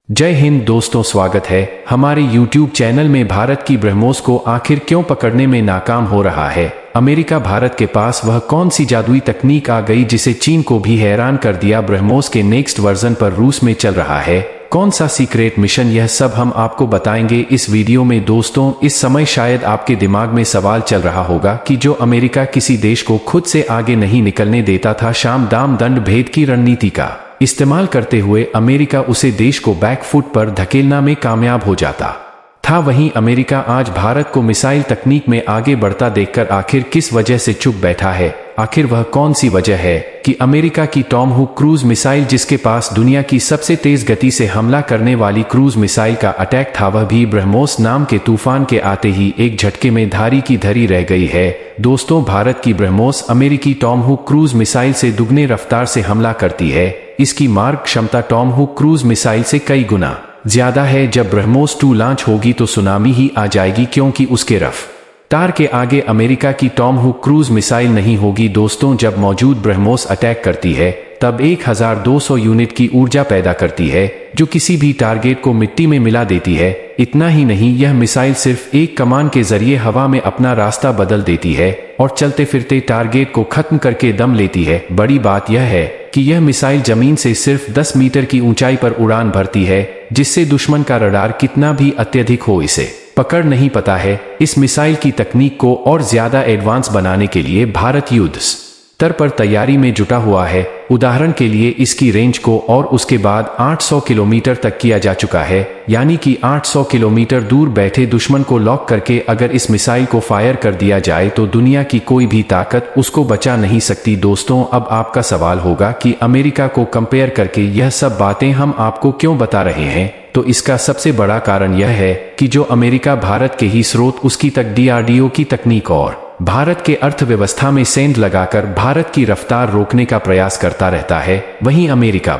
जय हिंद दोस्तों, स्वागत है हमारे YouTube चैनल में। भारत की ब्रह्मोस को आखिर क्यों पकड़ने में नाकाम हो रहा है? अमेरिका भारत के पास वह कौन सी जादुई तकनीक आ गई जिसे चीन को भी हैरान कर दिया? ब्रह्मोस के नेक्स्ट वर्जन पर रूस में चल रहा है कौन सा सीक्रेट मिशन? यह सब हम आपको बताएंगे इस वीडियो में। दोस्तों, इस समय शायद आपके दिमाग में सवाल चल रहा होगा कि जो अमेरिका किसी देश को खुद से आगे नहीं निकलने देता था, साम दाम दंड भेद की रणनीति का इस्तेमाल करते हुए अमेरिका उसे देश को बैकफुट पर धकेलना में कामयाब हो जाता था। वहीं अमेरिका आज भारत को मिसाइल तकनीक में आगे बढ़ता देखकर आखिर किस वजह से चुप बैठा है? आखिर वह कौन सी वजह है कि अमेरिका की टॉमहॉक क्रूज मिसाइल, जिसके पास दुनिया की सबसे तेज गति से हमला करने वाली क्रूज मिसाइल का अटैक था, वह भी ब्रह्मोस नाम के तूफान के आते ही एक झटके में धारी की धरी रह गई है? दोस्तों, भारत की ब्रह्मोस अमेरिकी टॉमहॉक क्रूज मिसाइल से दुगने रफ्तार से हमला करती है। इसकी मारक क्षमता टॉमहॉक क्रूज मिसाइल से कई गुना ज्यादा है। जब ब्रह्मोस 2 लॉन्च होगी तो सुनामी ही आ जाएगी, क्योंकि उसके रफ्तार के आगे अमेरिका की टॉमहॉक क्रूज मिसाइल नहीं होगी। दोस्तों, जब मौजूद ब्रह्मोस अटैक करती है तब 1200 यूनिट की ऊर्जा पैदा करती है, जो किसी भी टारगेट को मिट्टी में मिला देती है। इतना ही नहीं, यह मिसाइल सिर्फ एक कमान के जरिए हवा में अपना रास्ता बदल देती है और चलते फिरते टारगेट को खत्म करके दम लेती है। बड़ी बात यह है कि यह मिसाइल जमीन से सिर्फ 10 मीटर की ऊंचाई पर उड़ान भरती है, जिससे दुश्मन का रडार कितना भी अत्यधिक हो इसे पकड़ नहीं पाता है। इस मिसाइल की तकनीक को और ज्यादा एडवांस बनाने के लिए भारत युद्ध स्तर पर तैयारी में जुटा हुआ है। उदाहरण के लिए, इसकी रेंज को और उसके बाद 800 किलोमीटर तक किया जा चुका है, यानी कि 800 किलोमीटर दूर बैठे दुश्मन को लॉक करके अगर इस मिसाइल को फायर कर दिया जाए तो दुनिया की कोई भी ताकत उसको बचा नहीं सकती। दोस्तों, अब आपका सवाल होगा कि अमेरिका को कंपेयर करके यह सब बातें हम आपको क्यों बता रहे हैं? तो इसका सबसे बड़ा कारण यह है कि जो अमेरिका भारत के ही स्रोत उसकी तक DRDO की तकनीक और भारत के अर्थव्यवस्था में सेंध लगाकर भारत की रफ्तार रोकने का प्रयास करता रहता है, वहीं अमेरिका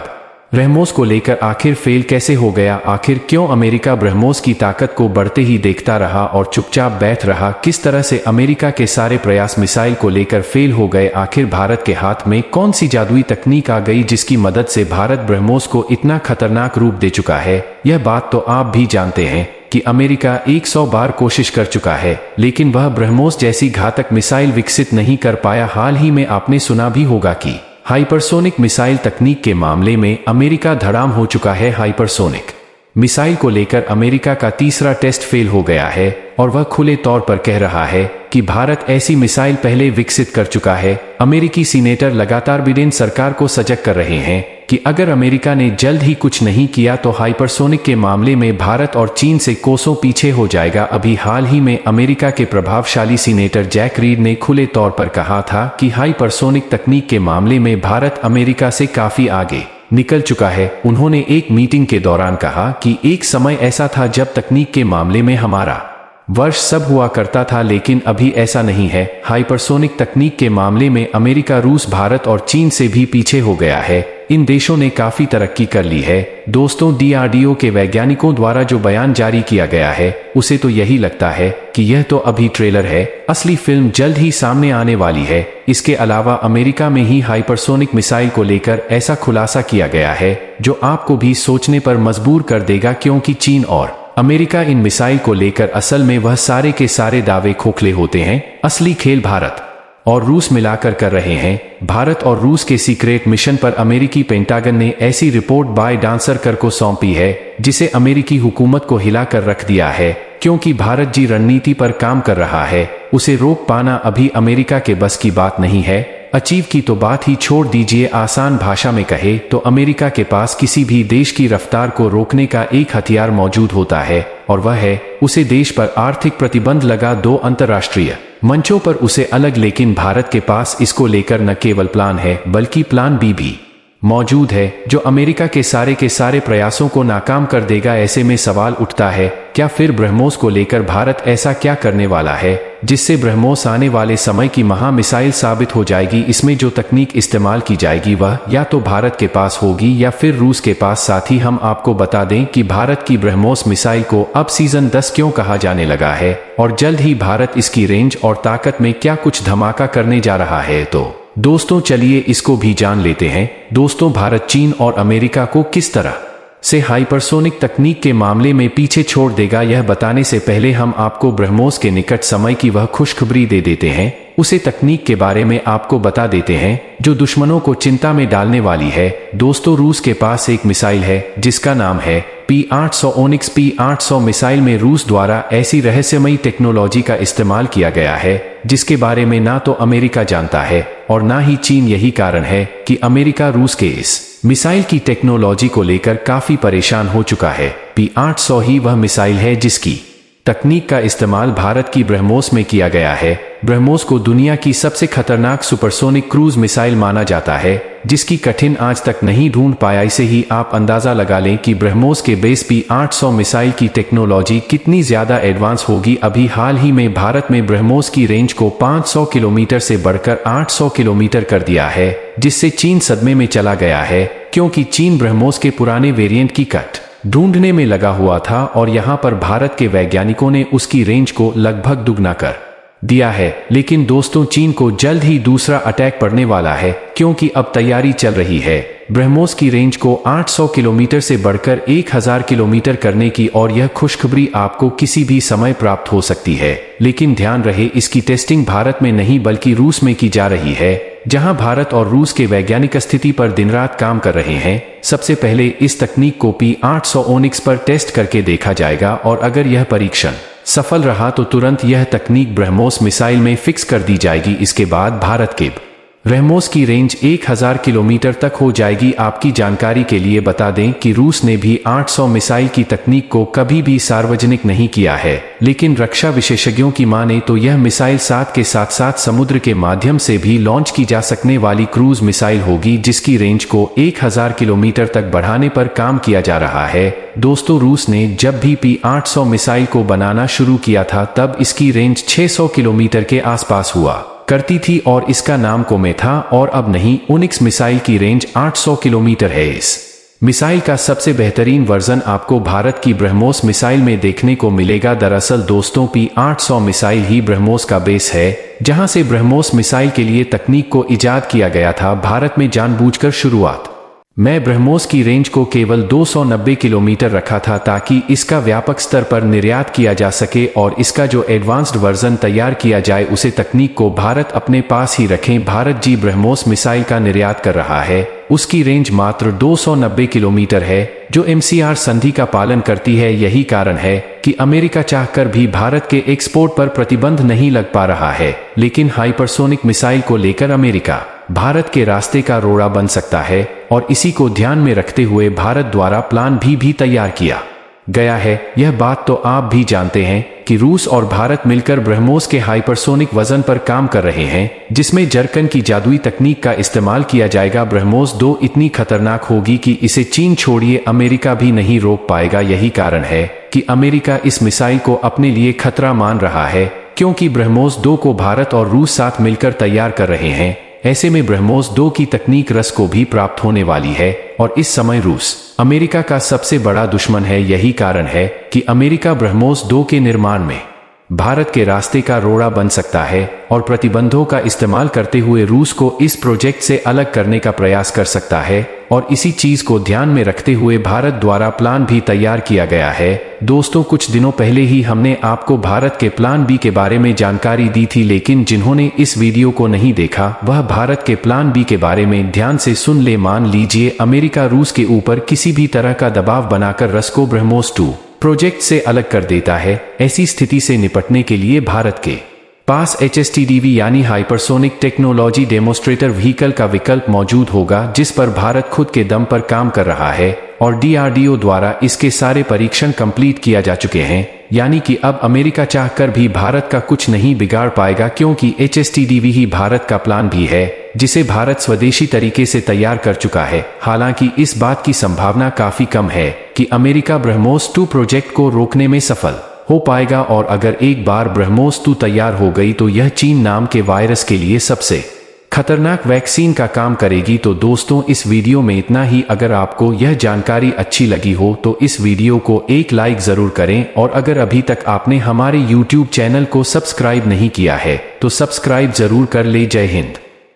ब्रह्मोस को लेकर आखिर फेल कैसे हो गया? आखिर क्यों अमेरिका ब्रह्मोस की ताकत को बढ़ते ही देखता रहा और चुपचाप बैठ रहा? किस तरह से अमेरिका के सारे प्रयास मिसाइल को लेकर फेल हो गए? आखिर भारत के हाथ में कौन सी जादुई तकनीक आ गई जिसकी मदद से भारत ब्रह्मोस को इतना खतरनाक रूप दे चुका है? यह बात तो आप भी जानते हैं कि अमेरिका 100 बार कोशिश कर चुका है, लेकिन वह ब्रह्मोस जैसी घातक मिसाइल विकसित नहीं कर पाया। हाल ही में आपने सुना भी होगा कि हाइपरसोनिक मिसाइल तकनीक के मामले में अमेरिका धड़ाम हो चुका है। हाइपरसोनिक मिसाइल को लेकर अमेरिका का तीसरा टेस्ट फेल हो गया है और वह खुले तौर पर कह रहा है कि भारत ऐसी मिसाइल पहले विकसित कर चुका है। अमेरिकी सीनेटर लगातार बिडेन सरकार को सजग कर रहे हैं कि अगर अमेरिका ने जल्द ही कुछ नहीं किया तो हाइपरसोनिक के मामले में भारत और चीन से कोसों पीछे हो जाएगा। अभी हाल ही में अमेरिका के प्रभावशाली सीनेटर जैक रीड ने खुले तौर पर कहा था कि हाइपरसोनिक तकनीक के मामले में भारत अमेरिका से काफी आगे निकल चुका है। उन्होंने एक मीटिंग के दौरान कहा कि एक समय ऐसा था जब तकनीक के मामले में हमारा वर्ष सब हुआ करता था, लेकिन अभी ऐसा नहीं है। हाइपरसोनिक तकनीक के मामले में अमेरिका, रूस, भारत और चीन से भी पीछे हो गया है। इन देशों ने काफी तरक्की कर ली है। दोस्तों, DRDO के वैज्ञानिकों द्वारा जो बयान जारी किया गया है उसे तो यही लगता है कि यह तो अभी ट्रेलर है, असली फिल्म जल्द ही सामने आने वाली है। इसके अलावा अमेरिका में ही हाइपरसोनिक मिसाइल को लेकर ऐसा खुलासा किया गया है जो आपको भी सोचने पर मजबूर कर देगा, क्योंकि चीन और अमेरिका इन मिसाइल को लेकर असल में वह सारे के सारे दावे खोखले होते हैं। असली खेल भारत और रूस मिलाकर कर रहे हैं। भारत और रूस के सीक्रेट मिशन पर अमेरिकी पेंटागन ने ऐसी रिपोर्ट बाय डांसर कर को सौंपी है जिसे अमेरिकी हुकूमत को हिलाकर रख दिया है, क्योंकि भारत जी रणनीति पर काम कर रहा है। उसे रोक पाना अभी अमेरिका के बस की बात नहीं है। अचीव की तो बात ही छोड़ दीजिए, आसान भाषा में कहे तो अमेरिका के पास किसी भी देश की रफ्तार को रोकने का एक हथियार मौजूद होता है, और वह है उसे देश पर आर्थिक प्रतिबंध लगा दो। अंतर्राष्ट्रीय मंचों पर उसे अलग, लेकिन भारत के पास इसको लेकर न केवल प्लान है बल्कि प्लान बी भी मौजूद है, जो अमेरिका के सारे प्रयासों को नाकाम कर देगा। ऐसे में सवाल उठता है, क्या फिर ब्रह्मोस को लेकर भारत ऐसा क्या करने वाला है जिससे ब्रह्मोस आने वाले समय की महा मिसाइल साबित हो जाएगी? इसमें जो तकनीक इस्तेमाल की जाएगी वह या तो भारत के पास होगी या फिर रूस के पास। साथ ही हम आपको बता दें कि भारत की ब्रह्मोस मिसाइल को अब सीजन 10 क्यों कहा जाने लगा है और जल्द ही भारत इसकी रेंज और ताकत में क्या कुछ धमाका करने जा रहा है। तो दोस्तों, चलिए इसको भी जान लेते हैं। दोस्तों, भारत चीन और अमेरिका को किस तरह से हाइपरसोनिक तकनीक के मामले में पीछे छोड़ देगा। यह बताने से पहले हम आपको ब्रह्मोस के निकट समय की वह खुशखबरी दे देते हैं, उसे तकनीक के बारे में आपको बता देते हैं जो दुश्मनों को चिंता में डालने वाली है। दोस्तों, रूस के पास एक मिसाइल है जिसका नाम है P-800 ओनिक्स। P-800 मिसाइल में रूस द्वारा ऐसी रहस्यमयी टेक्नोलॉजी का इस्तेमाल किया गया है जिसके बारे में ना तो अमेरिका जानता है और ना ही चीन। यही कारण है कि अमेरिका रूस के इस मिसाइल की टेक्नोलॉजी को लेकर काफी परेशान हो चुका है। P-800 ही वह मिसाइल है जिसकी तकनीक का इस्तेमाल भारत की ब्रह्मोस में किया गया है। ब्रह्मोस को दुनिया की सबसे खतरनाक सुपरसोनिक क्रूज मिसाइल माना जाता है जिसकी कठिन आज तक नहीं ढूंढ पाया। इसे ही आप अंदाजा लगा लें कि ब्रह्मोस के बेस P-800 मिसाइल की टेक्नोलॉजी कितनी ज्यादा एडवांस होगी। अभी हाल ही में भारत में ब्रह्मोस की रेंज को 500 किलोमीटर से बढ़कर 800 किलोमीटर कर दिया है, जिससे चीन सदमे में चला गया है क्योंकि चीन ब्रह्मोस के पुराने वेरिएंट की कट ढूंढने में लगा हुआ था और यहां पर भारत के वैज्ञानिकों ने उसकी रेंज को लगभग दुगना कर दिया है। लेकिन दोस्तों, चीन को जल्द ही दूसरा अटैक पड़ने वाला है क्योंकि अब तैयारी चल रही है ब्रह्मोस की रेंज को 800 किलोमीटर से बढ़कर 1000 किलोमीटर करने की, और यह खुशखबरी आपको किसी भी समय प्राप्त हो सकती है। लेकिन ध्यान रहे, इसकी टेस्टिंग भारत में नहीं बल्कि रूस में की जा रही है, जहां भारत और रूस के वैज्ञानिक स्थिति पर दिन रात काम कर रहे हैं। सबसे पहले इस तकनीक को P-800 ओनिक्स पर टेस्ट करके देखा जाएगा और अगर यह परीक्षण सफल रहा तो तुरंत यह तकनीक ब्रह्मोस मिसाइल में फिक्स कर दी जाएगी। इसके बाद भारत के ब्रह्मोस की रेंज 1000 किलोमीटर तक हो जाएगी। आपकी जानकारी के लिए बता दें कि रूस ने भी 800 मिसाइल की तकनीक को कभी भी सार्वजनिक नहीं किया है, लेकिन रक्षा विशेषज्ञों की माने तो यह मिसाइल साथ के साथ साथ समुद्र के माध्यम से भी लॉन्च की जा सकने वाली क्रूज मिसाइल होगी जिसकी रेंज को 1000 किलोमीटर तक बढ़ाने पर काम किया जा रहा है। दोस्तों, रूस ने जब भी P-800 मिसाइल को बनाना शुरू किया था तब इसकी रेंज 600 किलोमीटर के आसपास हुआ करती थी और इसका नाम कोमे था, और अब नहीं, ओनिक्स मिसाइल की रेंज 800 किलोमीटर है। इस मिसाइल का सबसे बेहतरीन वर्जन आपको भारत की ब्रह्मोस मिसाइल में देखने को मिलेगा। दरअसल दोस्तों, P-800 मिसाइल ही ब्रह्मोस का बेस है, जहां से ब्रह्मोस मिसाइल के लिए तकनीक को इजाद किया गया था। भारत में जानबूझकर शुरुआत में ब्रह्मोस की रेंज को केवल 290 किलोमीटर रखा था ताकि इसका व्यापक स्तर पर निर्यात किया जा सके और इसका जो एडवांस्ड वर्जन तैयार किया जाए उसे तकनीक को भारत अपने पास ही रखें। भारत जी ब्रह्मोस मिसाइल का निर्यात कर रहा है, उसकी रेंज मात्र 290 किलोमीटर है जो MCR संधि का पालन करती है। यही कारण है कि अमेरिका चाहकर भी भारत के एक्सपोर्ट पर प्रतिबंध नहीं लग पा रहा है, लेकिन हाइपरसोनिक मिसाइल को लेकर अमेरिका भारत के रास्ते का रोड़ा बन सकता है और इसी को ध्यान में रखते हुए भारत द्वारा प्लान भी तैयार किया गया है। यह बात तो आप भी जानते हैं कि रूस और भारत मिलकर ब्रह्मोस के हाइपरसोनिक वजन पर काम कर रहे हैं, जिसमें जरकन की जादुई तकनीक का इस्तेमाल किया जाएगा। ब्रह्मोस 2 इतनी खतरनाक होगी कि इसे चीन छोड़िए अमेरिका भी नहीं रोक पाएगा। यही कारण है कि अमेरिका इस मिसाइल को अपने लिए खतरा मान रहा है, क्योंकि ब्रह्मोस 2 को भारत और रूस साथ मिलकर तैयार कर रहे हैं। ऐसे में ब्रह्मोस 2 की तकनीक रस को भी प्राप्त होने वाली है और इस समय रूस अमेरिका का सबसे बड़ा दुश्मन है। यही कारण है कि अमेरिका ब्रह्मोस 2 के निर्माण में भारत के रास्ते का रोड़ा बन सकता है और प्रतिबंधों का इस्तेमाल करते हुए रूस को इस प्रोजेक्ट से अलग करने का प्रयास कर सकता है, और इसी चीज को ध्यान में रखते हुए भारत द्वारा प्लान भी तैयार किया गया है। दोस्तों, कुछ दिनों पहले ही हमने आपको भारत के प्लान बी के बारे में जानकारी दी थी, लेकिन जिन्होंने इस वीडियो को नहीं देखा वह भारत के प्लान बी के बारे में ध्यान से सुन ले। मान लीजिए अमेरिका रूस के ऊपर किसी भी तरह का दबाव बनाकर रस को ब्रह्मोस 2 प्रोजेक्ट से अलग कर देता है। ऐसी स्थिति से निपटने के लिए भारत के पास HSTDV यानी हाइपरसोनिक टेक्नोलॉजी डेमोस्ट्रेटर व्हीकल का विकल्प मौजूद होगा, जिस पर भारत खुद के दम पर काम कर रहा है और DRDO द्वारा इसके सारे परीक्षण कंप्लीट किया जा चुके हैं। यानी कि अब अमेरिका चाहकर भी भारत का कुछ नहीं बिगाड़ पाएगा, क्योंकि HSTDV ही भारत का प्लान भी है जिसे भारत स्वदेशी तरीके से तैयार कर चुका है। हालांकि इस बात की संभावना काफी कम है कि अमेरिका ब्रह्मोस 2 प्रोजेक्ट को रोकने में सफल हो पाएगा, और अगर एक बार ब्रह्मोस 2 तैयार हो गई तो यह चीन नाम के वायरस के लिए सबसे खतरनाक वैक्सीन का काम करेगी। तो दोस्तों, इस वीडियो में इतना ही। अगर आपको यह जानकारी अच्छी लगी हो तो इस वीडियो को एक लाइक जरूर करें, और अगर अभी तक आपने हमारे YouTube चैनल को सब्सक्राइब नहीं किया है तो सब्सक्राइब जरूर कर ले। जय हिंद।